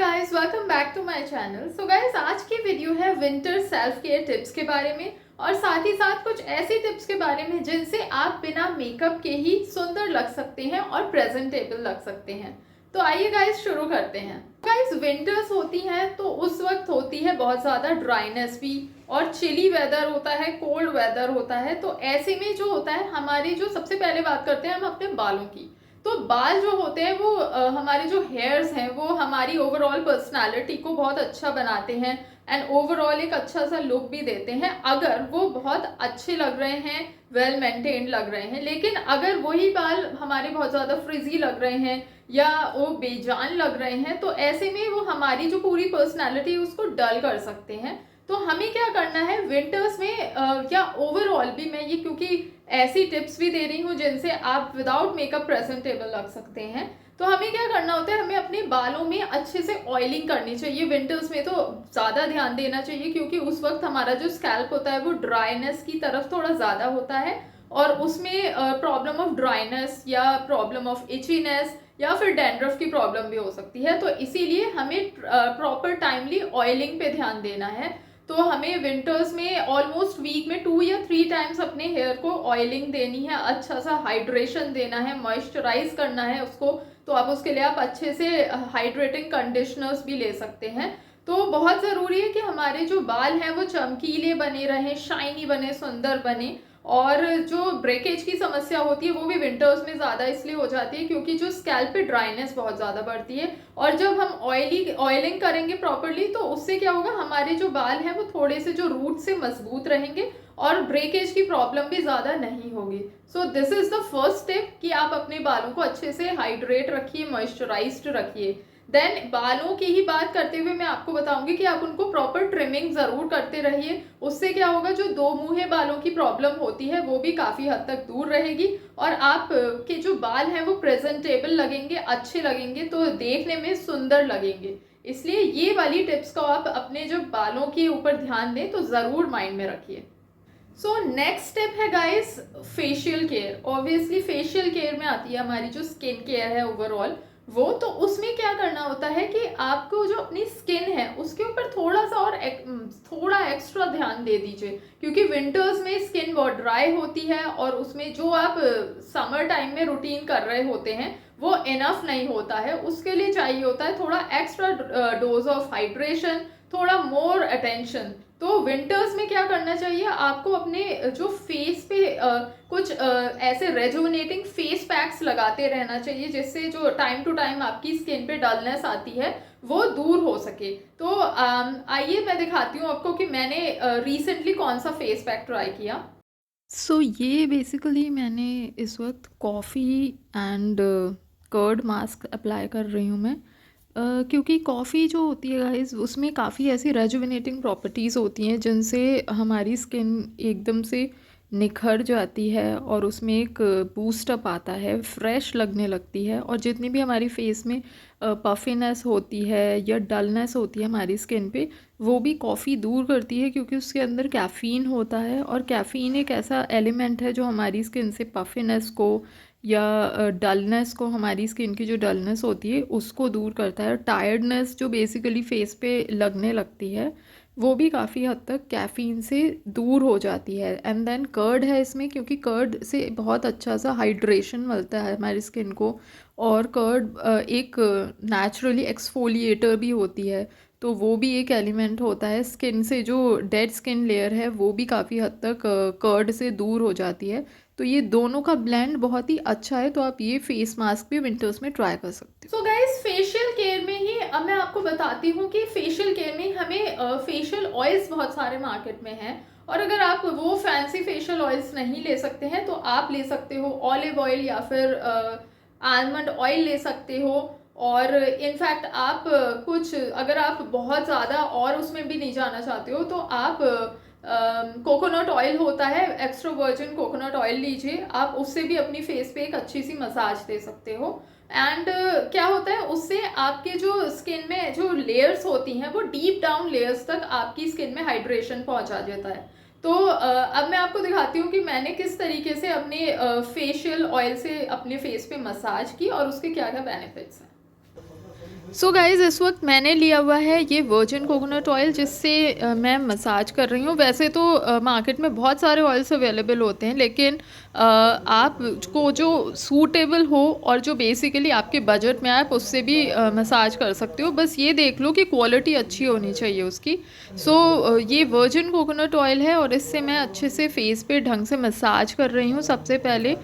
Guys, welcome back to my channel. So guys, आज की video है विंटर सेल्फ केयर टिप्स के बारे में और साथ ही साथ कुछ ऐसी टिप्स के बारे में जिनसे आप बिना मेकअप के ही सुंदर लग सकते हैं और प्रेजेंटेबल लग सकते हैं। तो आइए गाइस, शुरू करते हैं। गाइस, विंटर्स होती हैं तो उस वक्त होती है बहुत ज़्यादा ड्राइनेस भी और चिली वेदर होता है, कोल्ड वेदर होता है। तो ऐसे में जो होता है, हमारी जो सबसे पहले बात करते हैं हम अपने बालों की। तो बाल जो होते हैं वो हमारे जो हेयर्स हैं वो हमारी ओवरऑल पर्सनालिटी को बहुत अच्छा बनाते हैं एंड ओवरऑल एक अच्छा सा लुक भी देते हैं अगर वो बहुत अच्छे लग रहे हैं, वेल मेंटेन्ड लग रहे हैं। लेकिन अगर वही बाल हमारे बहुत ज़्यादा फ्रिजी लग रहे हैं या वो बेजान लग रहे हैं तो ऐसे में वो हमारी जो पूरी पर्सनालिटी है उसको डल कर सकते हैं। तो हमें क्या करना है विंटर्स में या ओवरऑल भी, मैं ये क्योंकि ऐसी टिप्स भी दे रही हूँ जिनसे आप विदाउट मेकअप प्रेजेंटेबल लग सकते हैं। तो हमें क्या करना होता है, हमें अपने बालों में अच्छे से ऑयलिंग करनी चाहिए। विंटर्स में तो ज़्यादा ध्यान देना चाहिए क्योंकि उस वक्त हमारा जो स्कैल्प होता है वो ड्राइनेस की तरफ थोड़ा ज़्यादा होता है और उसमें प्रॉब्लम ऑफ ड्राइनेस या प्रॉब्लम ऑफ इचीनेस या फिर डैंड्रफ की प्रॉब्लम भी हो सकती है। तो इसीलिए हमें प्रॉपर टाइमली ऑयलिंग पे ध्यान देना है। तो हमें विंटर्स में ऑलमोस्ट वीक में 2 या 3 टाइम्स अपने हेयर को ऑयलिंग देनी है, अच्छा सा हाइड्रेशन देना है, मॉइस्चराइज करना है उसको। तो आप उसके लिए आप अच्छे से हाइड्रेटिंग कंडीशनर्स भी ले सकते हैं। तो बहुत ज़रूरी है कि हमारे जो बाल हैं वो चमकीले बने रहें, शाइनी बने, सुंदर बने। और जो ब्रेकेज की समस्या होती है वो भी विंटर्स में ज़्यादा इसलिए हो जाती है क्योंकि जो स्कैल्प पे ड्राइनेस बहुत ज़्यादा बढ़ती है और जब हम ऑयलिंग करेंगे प्रॉपरली तो उससे क्या होगा, हमारे जो बाल हैं वो थोड़े से जो रूट से मजबूत रहेंगे और ब्रेकेज की प्रॉब्लम भी ज़्यादा नहीं होगी। So this is the first step कि आप अपने बालों को अच्छे से हाइड्रेट रखिए, मॉइस्चराइज्ड रखिए। देन बालों की ही बात करते हुए मैं आपको बताऊंगी कि आप उनको प्रॉपर ट्रिमिंग ज़रूर करते रहिए। उससे क्या होगा, जो दो मुँहे बालों की प्रॉब्लम होती है वो भी काफ़ी हद तक दूर रहेगी और आप के जो बाल हैं वो प्रेजेंटेबल लगेंगे, अच्छे लगेंगे, तो देखने में सुंदर लगेंगे। इसलिए ये वाली टिप्स को आप अपने जो बालों के ऊपर ध्यान दें तो ज़रूर माइंड में रखिए। सो नेक्स्ट स्टेप है guys facial care. Obviously facial care में आती है हमारी जो स्किन केयर है ओवरऑल वो। तो उसमें क्या करना होता है कि आपको जो अपनी स्किन है उसके ऊपर थोड़ा सा और थोड़ा एक्स्ट्रा ध्यान दे दीजिए क्योंकि विंटर्स में स्किन बहुत ड्राई होती है और उसमें जो आप समर टाइम में रूटीन कर रहे होते हैं वो इनफ नहीं होता है। उसके लिए चाहिए होता है थोड़ा एक्स्ट्रा डोज ऑफ हाइड्रेशन, थोड़ा मोर अटेंशन। तो विंटर्स में क्या करना चाहिए, आपको अपने जो फेस पे कुछ ऐसे रेजुविनेटिंग फेस पैक्स लगाते रहना चाहिए जिससे जो टाइम टू टाइम आपकी स्किन पे डलनेस आती है वो दूर हो सके। तो आइए मैं दिखाती हूँ आपको कि मैंने रिसेंटली कौन सा फेस पैक ट्राई किया। ये बेसिकली मैंने इस वक्त coffee and curd mask apply कर रही हूँ मैं। क्योंकि कॉफ़ी जो होती है गाइस उसमें काफ़ी ऐसी रेजुविनेटिंग प्रॉपर्टीज़ होती हैं जिनसे हमारी स्किन एकदम से निखर जाती है और उसमें एक बूस्टअप आता है, फ्रेश लगने लगती है। और जितनी भी हमारी फेस में पफिनेस होती है या डलनेस होती है हमारी स्किन पे, वो भी कॉफ़ी दूर करती है क्योंकि उसके अंदर कैफ़ीन होता है और कैफ़ीन एक ऐसा एलिमेंट है जो हमारी स्किन से पफिनेस को या डलनेस को, हमारी स्किन की जो डलनेस होती है उसको दूर करता है। टायर्डनेस जो बेसिकली फेस पे लगने लगती है वो भी काफ़ी हद तक कैफ़ीन से दूर हो जाती है। एंड देन कर्ड है इसमें क्योंकि कर्ड से बहुत अच्छा सा हाइड्रेशन मिलता है हमारी स्किन को और कर्ड एक नेचुरली एक्सफोलिएटर भी होती है। तो वो भी एक एलिमेंट होता है स्किन से, जो डेड स्किन लेयर है वो भी काफ़ी हद तक कर्ड से दूर हो जाती है। तो ये दोनों का ब्लेंड बहुत ही अच्छा है। तो आप ये फेस मास्क भी विंटर्स में ट्राई कर सकते हो। सो गाइस, फेशियल केयर में ही अब मैं आपको बताती हूँ कि फेशियल केयर में हमें फेशियल ऑयल्स बहुत सारे मार्केट में हैं और अगर आप वो फैंसी फेशियल ऑयल्स नहीं ले सकते हैं तो आप ले सकते हो ऑलिव ऑयल या फिर आलमंड ऑयल ले सकते हो। और इनफैक्ट आप कुछ अगर आप बहुत ज़्यादा और उसमें भी नहीं जाना चाहते हो तो आप कोकोनट ऑयल होता है, एक्स्ट्रा वर्जिन कोकोनट ऑयल लीजिए, आप उससे भी अपनी फेस पे एक अच्छी सी मसाज दे सकते हो। एंड क्या होता है उससे आपके जो स्किन में जो लेयर्स होती हैं वो डीप डाउन लेयर्स तक आपकी स्किन में हाइड्रेशन पहुंचा देता है। तो अब मैं आपको दिखाती हूँ कि मैंने किस तरीके से अपने फेशियल ऑयल से अपने फेस पे मसाज की और उसके क्या क्या बेनिफिट्स हैं। सो गाइज़ इस वक्त मैंने लिया हुआ है ये वर्जिन कोकोनट ऑयल, जिससे मैं मसाज कर रही हूँ। वैसे तो मार्केट में बहुत सारे ऑयल्स अवेलेबल होते हैं, लेकिन आपको जो सूटेबल हो और जो बेसिकली आपके बजट में आए, आप उससे भी मसाज कर सकते हो। बस ये देख लो कि क्वालिटी अच्छी होनी चाहिए उसकी। ये वर्जिन कोकोनट ऑयल है और इससे मैं अच्छे से फेस पे ढंग से मसाज कर रही हूँ सबसे पहले।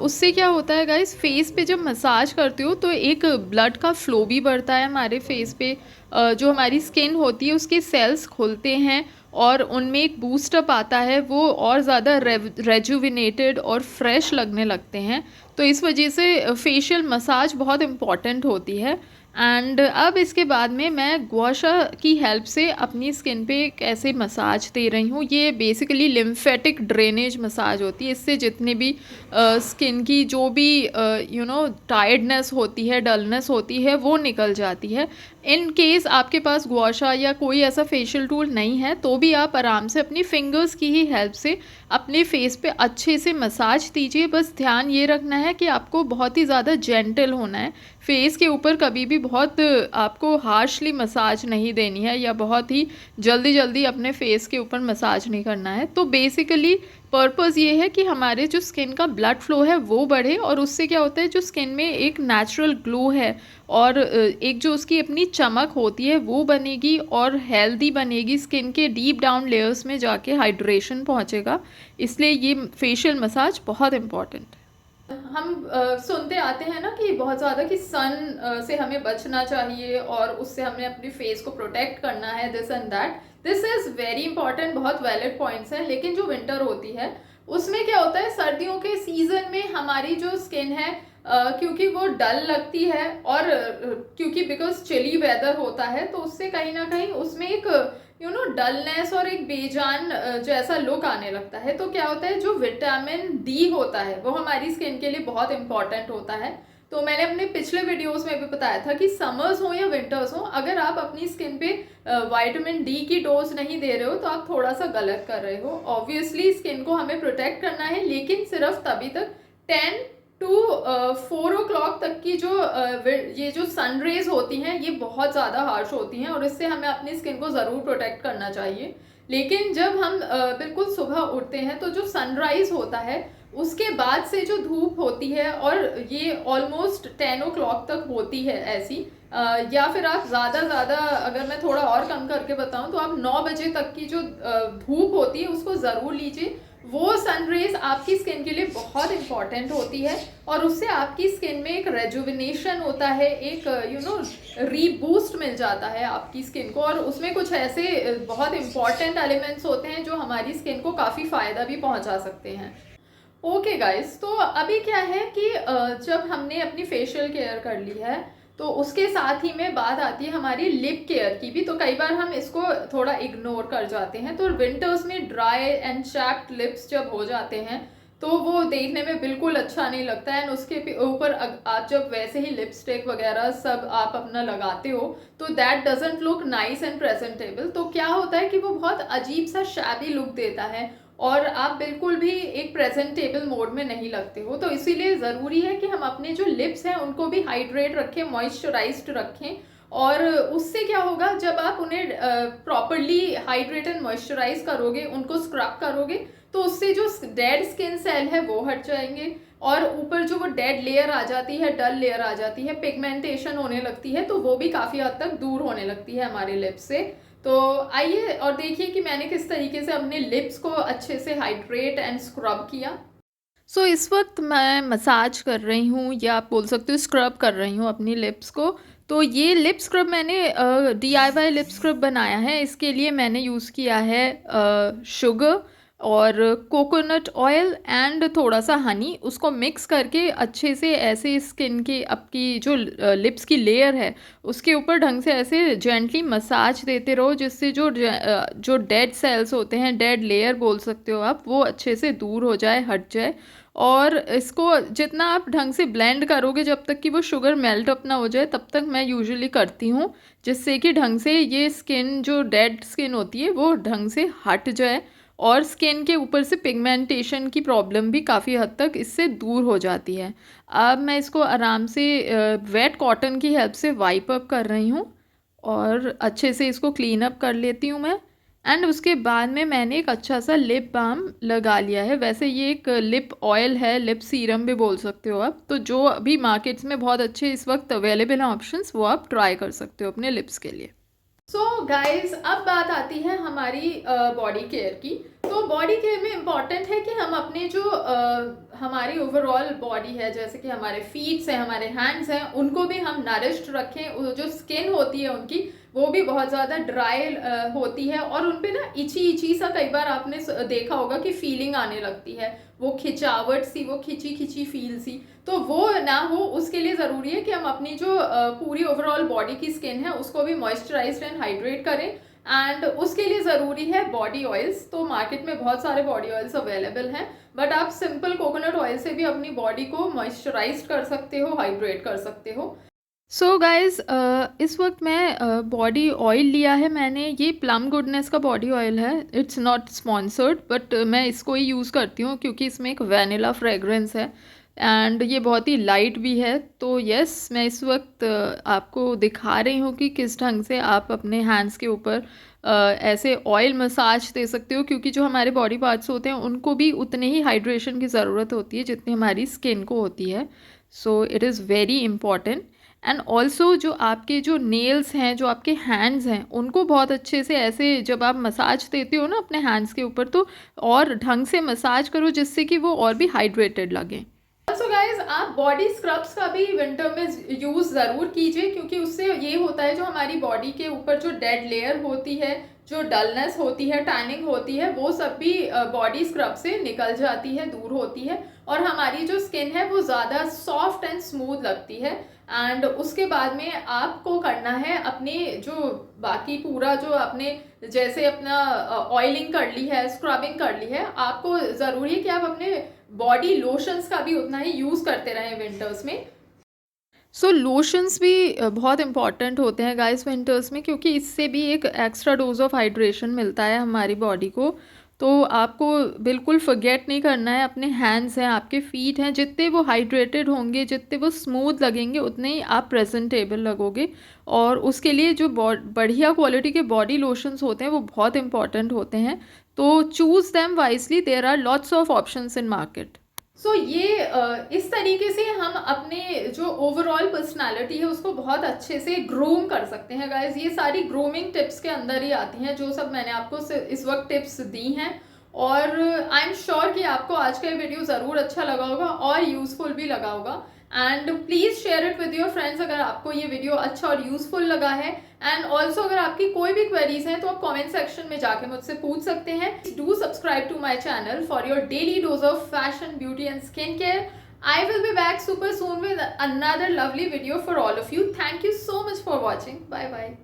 उससे क्या होता है गाइस, फेस पे जब मसाज करते हो तो एक ब्लड का फ्लो भी बढ़ता है हमारे फेस पे। जो हमारी स्किन होती है उसके सेल्स खुलते हैं और उनमें एक बूस्टअप आता है, वो और ज़्यादा रेजुविनेटेड और फ्रेश लगने लगते हैं। तो इस वजह से फेशियल मसाज बहुत इम्पॉर्टेंट होती है। एंड अब इसके बाद में मैं गुआशा की हेल्प से अपनी स्किन पे कैसे मसाज दे रही हूँ। ये बेसिकली लिम्फेटिक ड्रेनेज मसाज होती है। इससे जितने भी स्किन की जो भी टायर्डनेस होती है, डलनेस होती है, वो निकल जाती है। इन केस आपके पास गुआशा या कोई ऐसा फेशियल टूल नहीं है तो भी आप आराम से अपनी फिंगर्स की ही हेल्प से अपने फेस पे अच्छे से मसाज दीजिए। बस ध्यान ये रखना है कि आपको बहुत ही ज़्यादा जेंटल होना है। फेस के ऊपर कभी भी बहुत आपको हार्शली मसाज नहीं देनी है या बहुत ही जल्दी जल्दी अपने फेस के ऊपर मसाज नहीं करना है। तो बेसिकली पर्पज़ ये है कि हमारे जो स्किन का ब्लड फ्लो है वो बढ़े, और उससे क्या होता है, जो स्किन में एक नेचुरल ग्लो है और एक जो उसकी अपनी चमक होती है वो बनेगी और हेल्दी बनेगी। स्किन के डीप डाउन लेयर्स में जाके हाइड्रेशन पहुंचेगा। इसलिए ये फेशियल मसाज बहुत इम्पॉर्टेंट है। हम सुनते आते हैं ना कि बहुत ज़्यादा कि सन से हमें बचना चाहिए और उससे हमें अपने फेस को प्रोटेक्ट करना है, this and that. This is very important, बहुत वैलिड पॉइंट्स हैं। लेकिन जो विंटर होती है उसमें क्या होता है, सर्दियों के सीज़न में हमारी जो स्किन है क्योंकि वो डल लगती है और क्योंकि बिकॉज चिली वेदर होता है तो उससे कहीं ना कहीं उसमें एक डलनेस और एक बेजान जैसा लुक आने लगता है। तो क्या होता है, जो विटामिन डी होता है वो हमारी स्किन के लिए बहुत इंपॉर्टेंट होता है। तो मैंने अपने पिछले वीडियोस में भी बताया था कि समर्स हो या विंटर्स हो, अगर आप अपनी स्किन पे विटामिन डी की डोज नहीं दे रहे हो तो आप थोड़ा सा गलत कर रहे हो। ऑब्वियसली स्किन को हमें प्रोटेक्ट करना है, लेकिन सिर्फ तभी तक 10 टू 4 o'clock तक की जो ये जो सन रेज होती हैं ये बहुत ज़्यादा हार्श होती हैं और इससे हमें अपनी स्किन को ज़रूर प्रोटेक्ट करना चाहिए। लेकिन जब हम बिल्कुल सुबह उठते हैं तो जो सनराइज होता है उसके बाद से जो धूप होती है, और ये ऑलमोस्ट 10 o'clock तक होती है ऐसी, या फिर आप ज़्यादा अगर मैं थोड़ा और कम करके बताऊं तो आप 9 बजे तक की जो धूप होती है उसको ज़रूर लीजिए। वो सनरेज आपकी स्किन के लिए बहुत इंपॉर्टेंट होती है और उससे आपकी स्किन में एक रेजुविनेशन होता है, एक रीबूस्ट मिल जाता है आपकी स्किन को, और उसमें कुछ ऐसे बहुत इंपॉर्टेंट एलिमेंट्स होते हैं जो हमारी स्किन को काफ़ी फ़ायदा भी पहुंचा सकते हैं। ओके गाइस, तो अभी क्या है कि जब हमने अपनी फेशियल केयर कर ली है तो उसके साथ ही में बात आती है हमारी लिप केयर की भी। तो कई बार हम इसको थोड़ा इग्नोर कर जाते हैं। तो विंटर्स में ड्राई एंड चैप्ड लिप्स जब हो जाते हैं तो वो देखने में बिल्कुल अच्छा नहीं लगता है। एंड उसके ऊपर आप जब वैसे ही लिपस्टिक वगैरह सब आप अपना लगाते हो तो that doesn't look nice and presentable. तो क्या होता है कि वो बहुत अजीब सा शैबी लुक देता है और आप बिल्कुल भी एक प्रेजेंटेबल मोड में नहीं लगते हो। तो इसीलिए ज़रूरी है कि हम अपने जो लिप्स हैं उनको भी हाइड्रेट रखें, मॉइस्चराइज्ड रखें। और उससे क्या होगा, जब आप उन्हें प्रॉपरली हाइड्रेट एंड मॉइस्चराइज करोगे, उनको स्क्रब करोगे, तो उससे जो डेड स्किन सेल है वो हट जाएंगे और ऊपर जो वो डेड लेयर आ जाती है, डल लेयर आ जाती है, पिगमेंटेशन होने लगती है, तो वो भी काफ़ी हद तक दूर होने लगती है हमारे लिप्स से। तो आइए और देखिए कि मैंने किस तरीके से अपने लिप्स को अच्छे से हाइड्रेट एंड स्क्रब किया। इस वक्त मैं मसाज कर रही हूँ या आप बोल सकते हो स्क्रब कर रही हूँ अपनी लिप्स को। तो ये लिप स्क्रब मैंने DIY लिप स्क्रब बनाया है। इसके लिए मैंने यूज़ किया है शुगर और कोकोनट ऑयल एंड थोड़ा सा हनी, उसको मिक्स करके अच्छे से ऐसे स्किन के आपकी जो लिप्स की लेयर है उसके ऊपर ढंग से ऐसे जेंटली मसाज देते रहो, जिससे जो डेड सेल्स होते हैं, डेड लेयर बोल सकते हो आप, वो अच्छे से दूर हो जाए, हट जाए। और इसको जितना आप ढंग से ब्लेंड करोगे जब तक कि वो शुगर मेल्ट अप ना हो जाए तब तक मैं यूजुअली करती हूँ, जिससे कि ढंग से ये स्किन जो डेड स्किन होती है वो ढंग से हट जाए और स्किन के ऊपर से पिगमेंटेशन की प्रॉब्लम भी काफ़ी हद तक इससे दूर हो जाती है। अब मैं इसको आराम से वेट कॉटन की हेल्प से वाइप अप कर रही हूँ और अच्छे से इसको क्लीन अप कर लेती हूँ मैं। एंड उसके बाद में मैंने एक अच्छा सा लिप बाम लगा लिया है। वैसे ये एक लिप ऑयल है, लिप सीरम भी बोल सकते हो आप। तो जो अभी मार्केट्स में बहुत अच्छे इस वक्त अवेलेबल हैं ऑप्शंस, वो आप ट्राई कर सकते हो अपने लिप्स के लिए। सो गाइज, अब बात आती है हमारी बॉडी केयर की। तो बॉडी केयर में इम्पॉर्टेंट है कि हम अपने जो हमारी ओवरऑल बॉडी है, जैसे कि हमारे फीट्स हैं, हमारे हैंड्स हैं, उनको भी हम नरिश्ड रखें। जो स्किन होती है उनकी, वो भी बहुत ज़्यादा ड्राई होती है और उन पे ना इची इची सा कई बार आपने देखा होगा कि फीलिंग आने लगती है, वो खिंचावट सी, वो खिंची खिंची फील सी। तो वो ना हो, उसके लिए ज़रूरी है कि हम अपनी जो पूरी ओवरऑल बॉडी की स्किन है उसको भी मॉइस्चराइज एंड हाइड्रेट करें। एंड उसके लिए ज़रूरी है बॉडी ऑयल्स। तो मार्केट में बहुत सारे बॉडी ऑयल्स अवेलेबल हैं, बट आप सिंपल कोकोनट ऑयल से भी अपनी बॉडी को मॉइस्चराइज कर सकते हो, हाइड्रेट कर सकते हो। सो गाइज़, इस वक्त मैं बॉडी ऑयल लिया है मैंने। ये प्लम गुडनेस का बॉडी ऑयल है। इट्स नॉट स्पॉन्सर्ड, बट मैं इसको ही यूज़ करती हूँ क्योंकि इसमें एक वैनिला फ्रेगरेंस है एंड ये बहुत ही लाइट भी है। तो यस, मैं इस वक्त आपको दिखा रही हूँ कि किस ढंग से आप अपने हैंड्स के ऊपर ऐसे ऑयल मसाज दे सकते हो, क्योंकि जो हमारे बॉडी पार्ट्स होते हैं उनको भी उतने ही हाइड्रेशन की ज़रूरत होती है जितनी हमारी स्किन को होती है। So it is very important. And also जो आपके जो नेल्स हैं, जो आपके हैंड्स हैं, उनको बहुत अच्छे से ऐसे जब आप मसाज देते हो ना अपने हैंड्स के ऊपर, तो और ढंग से मसाज करो जिससे कि वो और भी हाइड्रेटेड लगे। सो गाइज, आप बॉडी स्क्रब्स का भी विंटर में यूज़ ज़रूर कीजिए, क्योंकि उससे ये होता है जो हमारी बॉडी के ऊपर जो डेड लेयर होती है, जो डलनेस होती है, टैनिंग होती है, वो सब भी बॉडी स्क्रब से निकल जाती है, दूर होती है और हमारी जो स्किन है वो ज़्यादा सॉफ्ट एंड स्मूथ लगती है। एंड उसके बाद में आपको करना है अपने जो बाकी पूरा जो आपने जैसे अपना ऑयलिंग कर ली है, स्क्रबिंग कर ली है, आपको ज़रूरी है कि आप अपने बॉडी लोशंस का भी उतना ही यूज़ करते रहें विंटर्स में। सो लोशंस भी बहुत इंपॉर्टेंट होते हैं गाइस विंटर्स में, क्योंकि इससे भी एक एक्स्ट्रा डोज ऑफ हाइड्रेशन मिलता है हमारी बॉडी को। तो आपको बिल्कुल फॉरगेट नहीं करना है, अपने हैंड्स हैं, आपके फीट हैं, जितने वो हाइड्रेटेड होंगे, जितने वो स्मूथ लगेंगे, उतने ही आप प्रेजेंटेबल लगोगे। और उसके लिए जो बढ़िया क्वालिटी के बॉडी लोशंस होते हैं वो बहुत इंपॉर्टेंट होते हैं। तो choose them wisely, there are lots of options in market. So ये इस तरीके से हम अपने जो ओवरऑल पर्सनालिटी है उसको बहुत अच्छे से ग्रूम कर सकते हैं गाइज। ये सारी ग्रूमिंग टिप्स के अंदर ही आती हैं, जो सब मैंने आपको इस वक्त टिप्स दी हैं। और आई एम श्योर कि आपको आज का ये वीडियो ज़रूर अच्छा लगा होगा और यूज़फुल भी लगा होगा। And please share it with your friends अगर आपको ये वीडियो अच्छा और यूज़फुल लगा है। एंड ऑल्सो अगर आपकी कोई भी क्वेरीज हैं तो आप कमेंट सेक्शन में जाके मुझसे पूछ सकते हैं। Do subscribe to my channel for your daily dose of fashion, beauty and skin care. I will be back super soon with another lovely video for all of you. Thank you so much for watching. Bye bye.